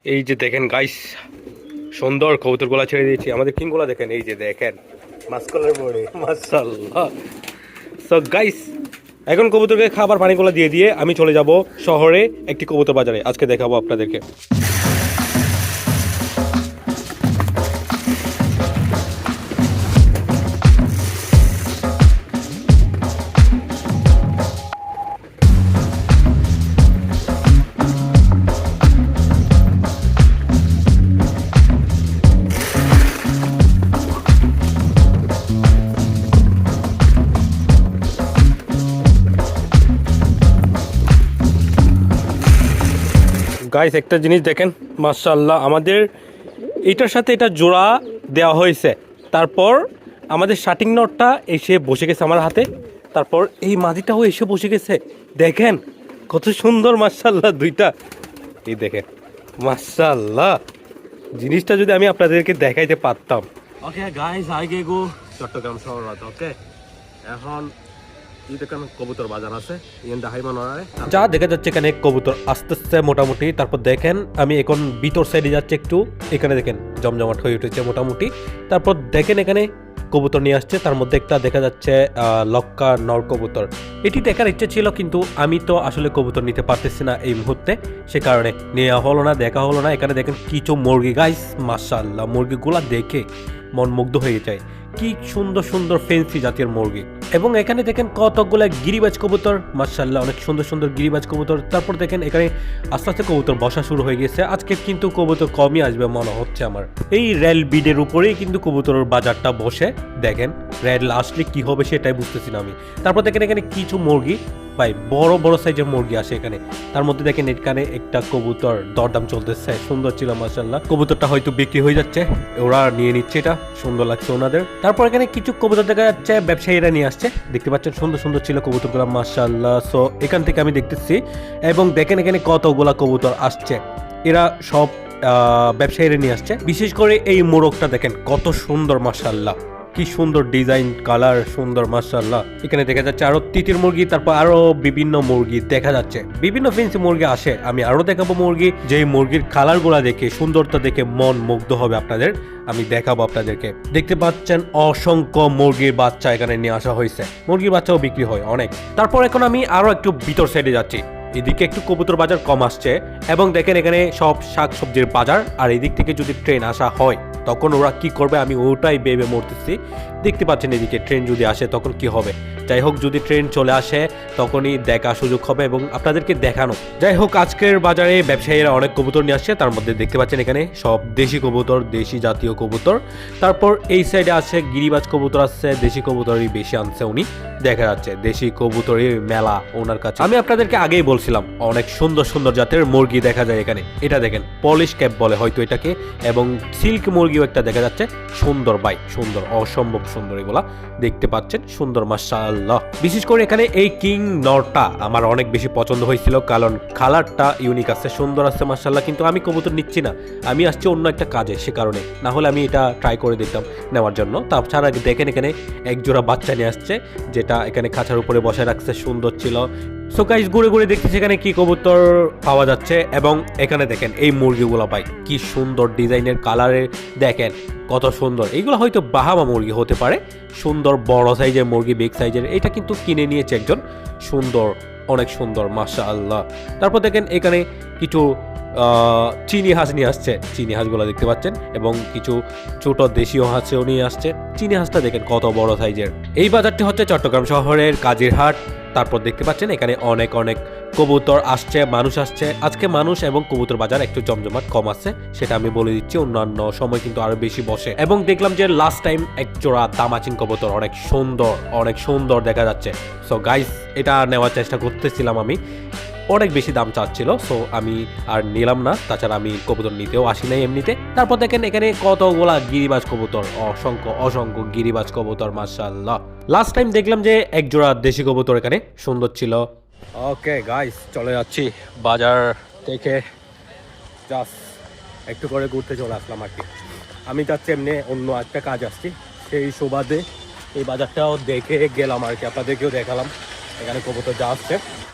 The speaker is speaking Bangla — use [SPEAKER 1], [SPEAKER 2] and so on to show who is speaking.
[SPEAKER 1] এই যে দেখেন গাইস, সুন্দর কবুতরগুলা ছেড়ে দিয়েছি। আমাদের কিংগুলা দেখেন, এই যে দেখেন মাসকলের বড়ে, মাশাআল্লাহ। সো গাইস, এখন কবুতরকে খাবার পানিগুলো দিয়ে দিয়ে আমি চলে যাব শহরে একটি কবুতর বাজারে। আজকে দেখাবো আপনাদেরকে। গাইস, একটা জিনিস দেখেন, মাশাআল্লাহ, আমাদের এইটার সাথে এটা জোড়া দেওয়া হয়েছে। তারপর আমাদের শাটিং নটটা এসে বসে গেছে আমার হাতে। তারপর এই মাদিটাও এসে বসে গেছে। দেখেন কত সুন্দর, মাশাআল্লাহ দুইটা। এই দেখেন, মাশাআল্লাহ, জিনিসটা যদি আমি আপনাদেরকে দেখাইতে পারতাম। ওকে গাইস, আগে গো চট্টগ্রাম শহর। ওকে, এখন কবুতর বাজার আছে, যা দেখা যাচ্ছে এখানে কবুতর আসতেছে মোটামুটি। তারপর দেখেন আমি এখন ভিতর সাইডে যাচ্ছি একটু, এখানে দেখেন জমজমাট হয়ে উঠেছে মোটামুটি। তারপর দেখেন এখানে কবুতর নিয়ে আসছে, তার মধ্যে একটা দেখা যাচ্ছে লক্কা নর কবুতর। এটি দেখার ইচ্ছে ছিল, কিন্তু আমি তো আসলে কবুতর নিতে পারতেছি না এই মুহূর্তে, সে কারণে নেওয়া হলো না, দেখা হলো না। এখানে দেখেন কিছু মুরগি গাইস, মাশাআল্লাহ, মুরগিগুলা দেখে মন মুগ্ধ হয়ে যায়। কি সুন্দর সুন্দর ফেন্সি জাতীয় মুরগি। এবং এখানে দেখেন কতগুলো গিরিবাজ কবুতর, মাশাআল্লাহ, অনেক সুন্দর সুন্দর গিরিবাজ কবুতর। তারপর দেখেন এখানে আস্তে আস্তে কবুতর বসা শুরু হয়ে গেছে। আজকে কিন্তু কবুতর কমই আসবে মনে হচ্ছে আমার। এই রেল বিডের উপরেই কিন্তু কবুতরের বাজারটা বসে। দেখেন রেল আসলে কি হবে সেটাই বুঝতেছি না আমি। তারপর দেখেন এখানে কিছু মুরগি, ভাই বড় বড় সাইজের মুরগি আসে এখানে। তার মধ্যে দেখেন এখানে একটা কবুতর দরদাম চলতেছে, সুন্দর ছিল মাশাআল্লাহ। কবুতরটা হয়তো বিক্রি হয়ে যাচ্ছে, ওরা নিয়ে নিচ্ছে, এটা সুন্দর লাগছে ওনাদের। তারপর এখানে কিছু কবুতর দেখা যাচ্ছে ব্যবসায়ীরা নিয়ে আসছে, দেখতে পাচ্ছেন সুন্দর সুন্দর ছিল কবুতরগুলো মাশাআল্লাহ। সো এখান থেকে আমি দেখতেছি, এবং দেখেন এখানে কতগুলা কবুতর আসছে, এরা সব ব্যবসায়ীরা নিয়ে আসছে। বিশেষ করে এই মোরগটা দেখেন কত সুন্দর, মাশাআল্লাহ, কি সুন্দর ডিজাইন, কালার সুন্দর, মাশাআল্লাহ। এখানে দেখা যাচ্ছে আরো তিতির মুরগি, তারপর আরো বিভিন্ন মুরগি দেখা যাচ্ছে, বিভিন্ন ফেন্সি মুরগি আসে। আমি আরো দেখাবো মুরগি, যে মুরগির কালার গুলা দেখে, সুন্দরতা দেখে মন মুগ্ধ হবে আপনাদের। আমি দেখাবো আপনাদেরকে। দেখতে পাচ্ছেন অসংখ্য মুরগির বাচ্চা এখানে নিয়ে আসা হয়েছে, মুরগির বাচ্চাও বিক্রি হয় অনেক। তারপর এখন আমি আরো একটু ভিতর সাইডে যাচ্ছি, এদিকে একটু কবুতর বাজার কম আসছে, এবং দেখেন এখানে সব শাক সবজির বাজার। আর এদিক থেকে যদি ট্রেন আসা হয় তখন ওরা কি করবে আমি ওটাই ভেবে মরতেছি। দেখতে পাচ্ছেন এদিকে ট্রেন যদি আসে তখন কি হবে। যাই হোক, যদি ট্রেন চলে আসে তখনই দেখা সুযোগ হবে এবং আপনাদেরকে দেখানো। যাই হোক, আজকের বাজারে ব্যবসায়ীরা অনেক কবুতর নিয়ে আসছে, তার মধ্যে দেখতে পাচ্ছেন এখানে সব দেশি কবুতর, দেশি জাতীয় কবুতর। তারপর এই সাইডে আছে গিরিবাজ কবুতর আসছে, দেশি কবুতরই বেশি আনছে উনি, দেখা যাচ্ছে দেশি কবুতরের মেলা ওনার কাছে। আমি আপনাদেরকে আগেই বলছিলাম অনেক সুন্দর সুন্দর জাতের মুরগি দেখা যায় এখানে। এটা দেখেন পলিশ ক্যাপ বলে হয়তো এটাকে, এবং সিল্ক মুরগিও একটা দেখা যাচ্ছে, সুন্দর ভাই, সুন্দর, অসম্ভব সুন্দর। এগুলা দেখতে পাচ্ছেন সুন্দর, মাশাআল্লাহ। বিশেষ করে এখানে এই কিং নরটা আমার অনেক বেশি পছন্দ হয়েছিল, কারণ কালারটা ইউনিক আছে, সুন্দর আছে মাশাআল্লাহ। কিন্তু আমি কবুতর নিচ্ছি না, আমি আসছি অন্য একটা কাজে, সে কারণে। না হলে আমি এটা ট্রাই করে দিতাম নেওয়ার জন্য। তাছাড়া দেখেন এখানে এক জোড়া বাচ্চা নিয়ে আসছে, যেটা এখানে খাঁচার উপরে বসে রাখছে, সুন্দর ছিল। সো গাইস, ঘুরে ঘুরে দেখতেছি এখানে কি কবুতর পাওয়া যাচ্ছে। এবং এখানে দেখেন এই মুরগিগুলো ভাই কি সুন্দর ডিজাইনের, কালারের দেখেন কত সুন্দর। এইগুলো হয়তো বাহামা মুরগি হতে পারে, সুন্দর বড় সাইজের মুরগি, বিগ সাইজের। এটা কিন্তু কিনে নিয়েছে একজন, সুন্দর, অনেক সুন্দর, মাশাআল্লাহ। তারপর দেখেন এখানে কিছু চিনি হাঁস নিয়ে আসছে, চিনি হাঁসগুলো দেখতে পাচ্ছেন, এবং কিছু ছোট দেশীয় হাঁসও নিয়ে আসছে। চিনি হাঁসটা দেখেন কত বড় সাইজের। এই বাজারটি হচ্ছে চট্টগ্রাম শহরের কাজিরহাট। তারপর দেখতে পাচ্ছেন এখানে অনেক অনেক কবুতর আসছে, মানুষ আসছে। আজকে মানুষ এবং কবুতর বাজার একটু জমজমাট কম আছে, সেটা আমি বলে দিচ্ছি। অন্যান্য সময় কিন্তু আরো বেশি বসে। এবং দেখলাম যে লাস্ট টাইম এক জোড়া দামাচিং কবুতর অনেক সুন্দর, অনেক সুন্দর দেখা যাচ্ছে। সো গাইস, এটা নেওয়ার চেষ্টা করতেছিলাম আমি, অনেক বেশি দাম চাচ্ছিল, সো আমি আর নিলাম না। তাছাড়া আমি কবুতর নিতেও আসি নাই এমনিতে। তারপর দেখেন এখানে কতগুলা গিরিবাজ কবুতর, অসংখ্য অসংখ্য গিরিবাজ কবুতর, মাশাআল্লাহ। লাস্ট টাইম দেখলাম যে এক জোড়া দেশি কবুতর এখানে সুন্দর ছিল। ওকে গাইস, চলে যাচ্ছি বাজার থেকে, জাস্ট একটু করে ঘুরতে চলে আসলাম আর কি। আমি যাচ্ছি এমনি অন্য একটা কাজ আসছি, সেই সুবাদে এই বাজারটাও দেখে গেলাম আর কি, আপনাদেরকেও দেখালাম এখানে কবুতর যা আসছে।